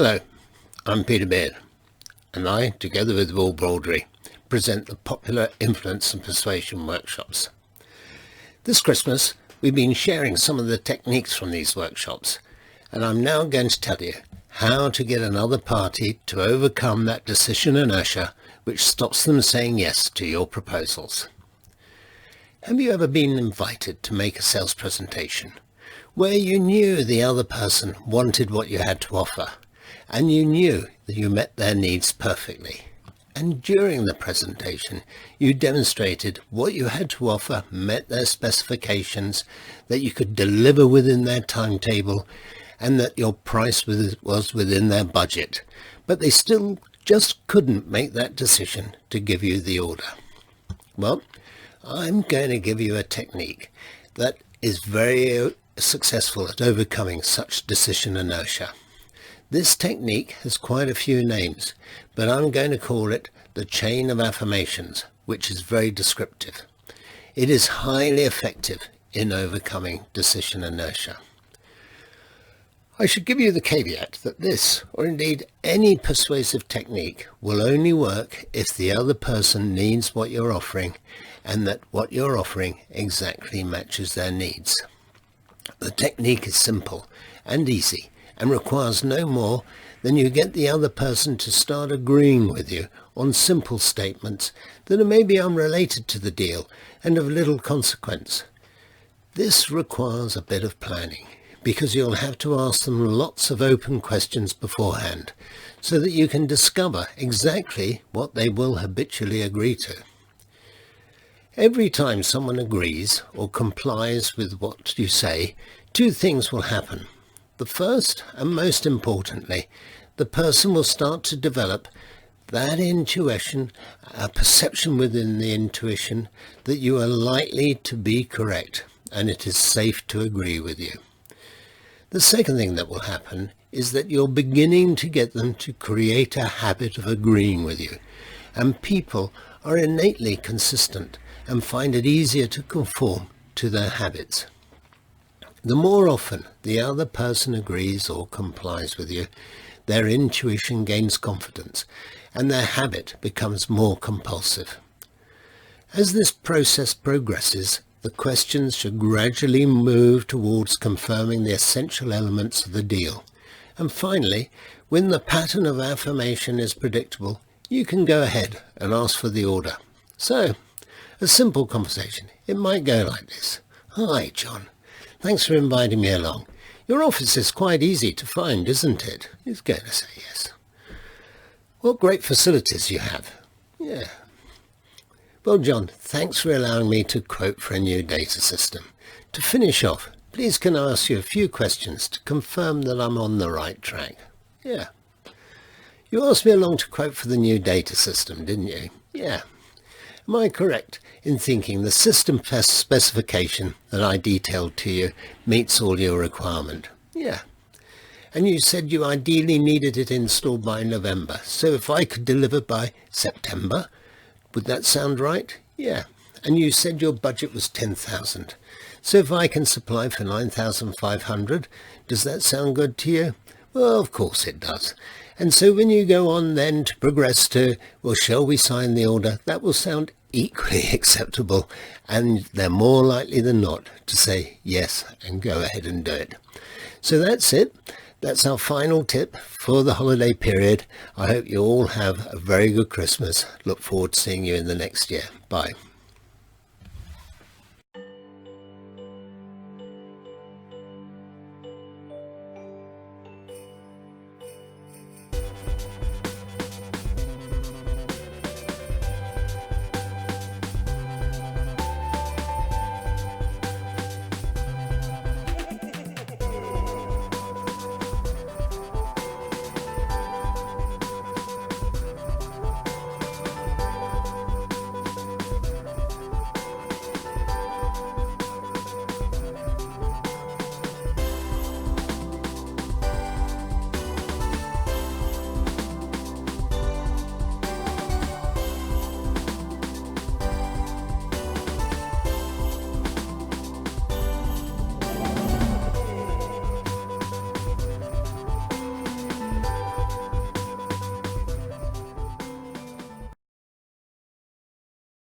Hello, I'm Peter Beard, and I, together with Will Broadry, present the popular Influence and Persuasion Workshops. This Christmas, we've been sharing some of the techniques from these workshops, and I'm now going to tell you how to get another party to overcome that decision inertia which stops them saying yes to your proposals. Have you ever been invited to make a sales presentation where you knew the other person wanted what you had to offer, and you knew that you met their needs perfectly, and during the presentation you demonstrated what you had to offer met their specifications, that you could deliver within their timetable, and that your price was within their budget, but they still just couldn't make that decision to give you the order? Well, I'm going to give you a technique that is very successful at overcoming such decision inertia. This technique has quite a few names, but I'm going to call it the chain of affirmations, which is very descriptive. It is highly effective in overcoming decision inertia. I should give you the caveat that this, or indeed any persuasive technique, will only work if the other person needs what you're offering and that what you're offering exactly matches their needs. The technique is simple and easy and requires no more than you get the other person to start agreeing with you on simple statements that are maybe unrelated to the deal and of little consequence. This requires a bit of planning, because you'll have to ask them lots of open questions beforehand so that you can discover exactly what they will habitually agree to. Every time someone agrees or complies with what you say, two things will happen. The first, and most importantly, the person will start to develop that intuition, a perception within the intuition that you are likely to be correct and it is safe to agree with you. The second thing that will happen is that you're beginning to get them to create a habit of agreeing with you, and people are innately consistent and find it easier to conform to their habits. The more often the other person agrees or complies with you, their intuition gains confidence and their habit becomes more compulsive. As this process progresses, the questions should gradually move towards confirming the essential elements of the deal. And finally, when the pattern of affirmation is predictable, you can go ahead and ask for the order. So, a simple conversation. It might go like this. Hi, John. Thanks for inviting me along. Your office is quite easy to find, isn't it? He's going to say yes. What great facilities you have. Yeah. Well, John, thanks for allowing me to quote for a new data system. To finish off, please can I ask you a few questions to confirm that I'm on the right track? Yeah. You asked me along to quote for the new data system, didn't you? Yeah. Am I correct in thinking the system specification that I detailed to you meets all your requirement? Yeah. And you said you ideally needed it installed by November, so if I could deliver by September, would that sound right? Yeah. And you said your budget was 10,000, so if I can supply for 9,500, does that sound good to you? Well, of course it does. And so when you go on then to progress to, well, shall we sign the order, that will sound equally acceptable, and they're more likely than not to say yes and go ahead and do it. So that's it. That's our final tip for the holiday period. I hope you all have a very good Christmas. Look forward to seeing you in the next year. Bye.